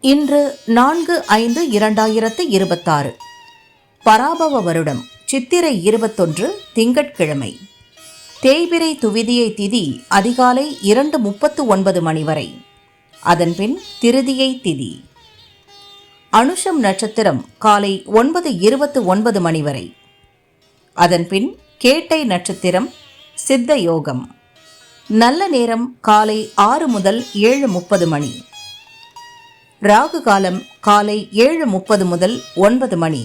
இன்று 4/5/2026 பராபவ வருடம் சித்திரை 21 திங்கட்கிழமை. தேய்பிறை துவிதியை திதி அதிகாலை 2:39 மணி வரை. அதன்பின் திருதியை திதி. அனுஷம் நட்சத்திரம் காலை 9:29 மணி வரை. அதன்பின் கேட்டை நட்சத்திரம், சித்த யோகம். நல்ல நேரம் காலை 6 முதல் 7:30 மணி. ராகு காலம் காலை 7:30 முதல் 9 மணி.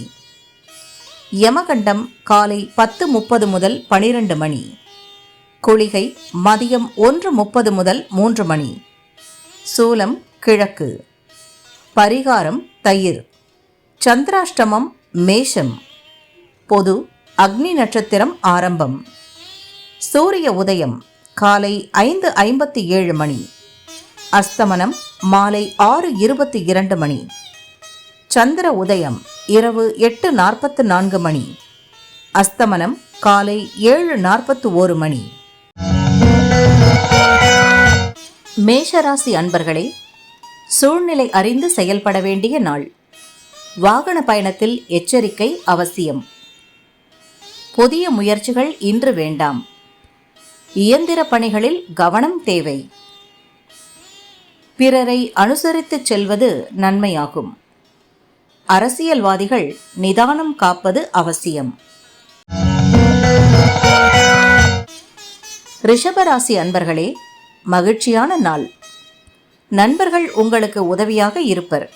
யமகண்டம் காலை 10:30 முதல் 12 மணி. குளிகை மதியம் 1:30 முதல் 3 மணி. சூலம் கிழக்கு. பரிகாரம் தயிர். சந்திராஷ்டமம் மேஷம். பொது அக்னி நட்சத்திரம் ஆரம்பம். சூரிய உதயம் காலை 5:57 மணி. அஸ்தமனம் மாலை 6:22 மணி. சந்திர உதயம் இரவு 8:44 மணி. அஸ்தமனம் காலை 7:41 மணி. மேஷராசி அன்பர்களே, சூழ்நிலை அறிந்து செயல்பட வேண்டிய நாள். வாகன பயணத்தில் எச்சரிக்கை அவசியம். புதிய முயற்சிகள் இன்று வேண்டாம். இயந்திர பணிகளில் கவனம் தேவை. பிறரை அனுசரித்துச் செல்வது நன்மையாகும். அரசியல்வாதிகள் நிதானம் காப்பது அவசியம். ரிஷபராசி அன்பர்களே, மகிழ்ச்சியான நாள். நண்பர்கள் உங்களுக்கு உதவியாக இருப்பர்.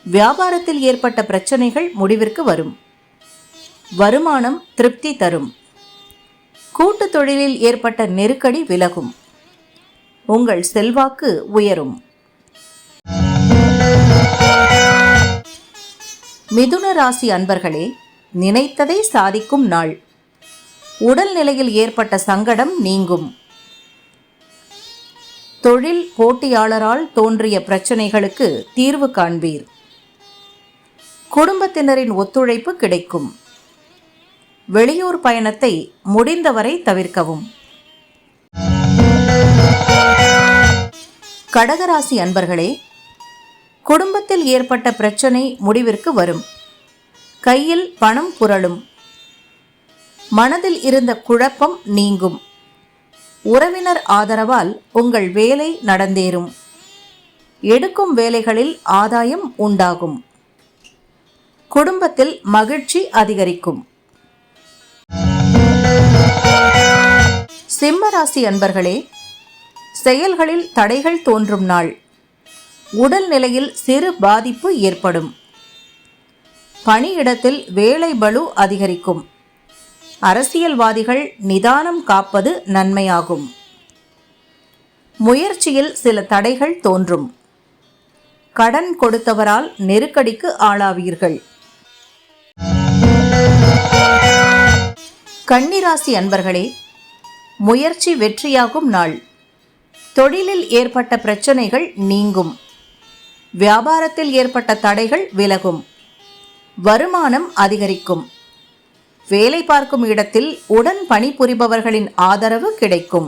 வியாபாரத்தில் ஏற்பட்ட பிரச்சனைகள் முடிவிற்கு வரும். வருமானம் திருப்தி தரும். கூட்டுத் தொழிலில் ஏற்பட்ட நெருக்கடி விலகும். உங்கள் செல்வாக்கு உயரும். மிதுன ராசி அன்பர்களே, நினைத்ததை சாதிக்கும் நாள். உடல் நிலையில் ஏற்பட்ட சங்கடம் நீங்கும். தொழில் போட்டியாளரால் தோன்றிய பிரச்சனைகளுக்கு தீர்வு காண்பீர். குடும்பத்தினரின் ஒத்துழைப்பு கிடைக்கும். வெளியூர் பயணத்தை முடிந்தவரை தவிர்க்கவும். கடகராசி அன்பர்களே, குடும்பத்தில் ஏற்பட்ட பிரச்சனை முடிவிற்கு வரும். கையில் பணம் புரளும். மனதில் இருந்த குழப்பம் நீங்கும். உறவினர் ஆதரவால் உங்கள் வேலை நடந்தேறும். எடுக்கும் வேலைகளில் ஆதாயம் உண்டாகும். குடும்பத்தில் மகிழ்ச்சி அதிகரிக்கும். சிம்மராசி அன்பர்களே, செயல்களில் தடைகள் தோன்றும் நாள். உடல் நிலையில் சிறு பாதிப்பு ஏற்படும். பணியிடத்தில் வேலை பளு அதிகரிக்கும். அரசியல்வாதிகள் நிதானம் காப்பது நன்மையாகும். முயற்சியில் சில தடைகள் தோன்றும். கடன் கொடுத்தவரால் நெருக்கடிக்கு ஆளாவீர்கள். கன்னிராசி அன்பர்களே, முயற்சி வெற்றியாகும் நாள். தொழிலில் ஏற்பட்ட பிரச்சனைகள் நீங்கும். வியாபாரத்தில் ஏற்பட்ட தடைகள் விலகும். வருமானம் அதிகரிக்கும். வேலை பார்க்கும் இடத்தில் உடன் பணிபுரிபவர்களின் ஆதரவு கிடைக்கும்.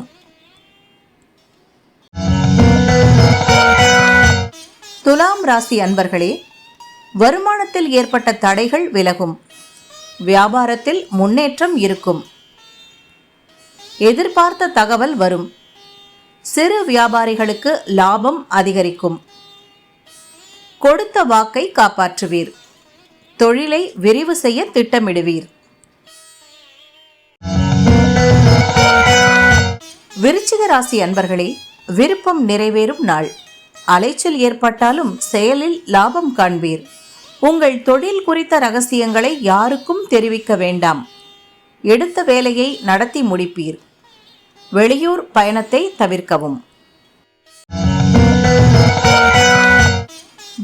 துலாம் ராசி அன்பர்களே, வருமானத்தில் ஏற்பட்ட தடைகள் விலகும். வியாபாரத்தில் முன்னேற்றம் இருக்கும். எதிர்பார்த்த தகவல் வரும். சிறு வியாபாரிகளுக்கு லாபம் அதிகரிக்கும். கொடுத்த வாக்கை காப்பாற்றுவீர். தொழிலை விரிவு செய்ய திட்டமிடுவீர். விருச்சிக ராசி அன்பர்களே, விருப்பம் நிறைவேறும் நாள். அலைச்சல் ஏற்பட்டாலும் செயலில் லாபம் காண்பீர். உங்கள் தொழில் குறித்த ரகசியங்களை யாருக்கும் தெரிவிக்க வேண்டாம். எடுத்த வேலையை நடத்தி முடிப்பீர். வெளியூர் பயணத்தை தவிர்க்கவும்.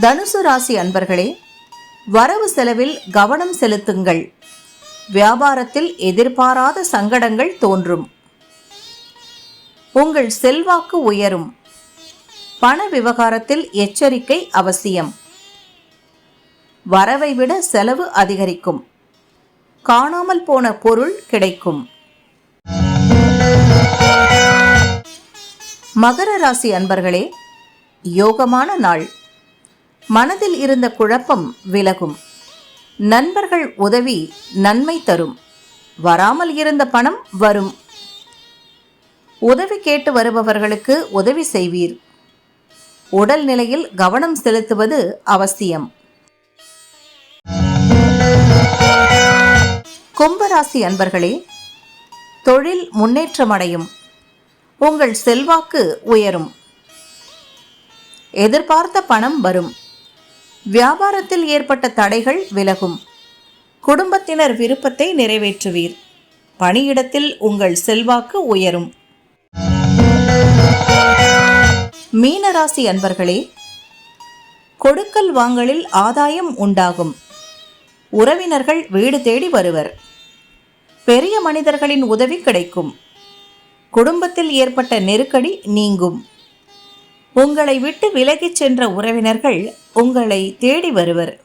தனுசு ராசி அன்பர்களே, வரவு செலவில் கவனம் செலுத்துங்கள். வியாபாரத்தில் எதிர்பாராத சங்கடங்கள் தோன்றும். உங்கள் செல்வாக்கு உயரும். பண விவகாரத்தில் எச்சரிக்கை அவசியம். வரவை விட செலவு அதிகரிக்கும். காணாமல் போன பொருள் கிடைக்கும். மகர ராசி அன்பர்களே, யோகமான நாள். மனதில் இருந்த குழப்பம் விலகும். நண்பர்கள் உதவி நன்மை தரும். வராமல் இருந்த பணம் வரும். உதவி கேட்டு வருபவர்களுக்கு உதவி செய்வீர். உடல் நிலையில் கவனம் செலுத்துவது அவசியம். கும்பராசி அன்பர்களே, தொழில் முன்னேற்றமடையும். உங்கள் செல்வாக்கு உயரும். எதிர்பார்த்த பணம் வரும். வியாபாரத்தில் ஏற்பட்ட தடைகள் விலகும். குடும்பத்தினர் விருப்பத்தை நிறைவேற்றுவீர். பணியிடத்தில் உங்கள் செல்வாக்கு உயரும். மீனராசி அன்பர்களே, கொடுக்கல் வாங்கலில் ஆதாயம் உண்டாகும். உறவினர்கள் வீடு தேடி வருவர். பெரிய மனிதர்களின் உதவி கிடைக்கும். குடும்பத்தில் ஏற்பட்ட நெருக்கடி நீங்கும். உங்களை விட்டு விலகிச் சென்ற உறவினர்கள் உங்களை தேடி வருவர்.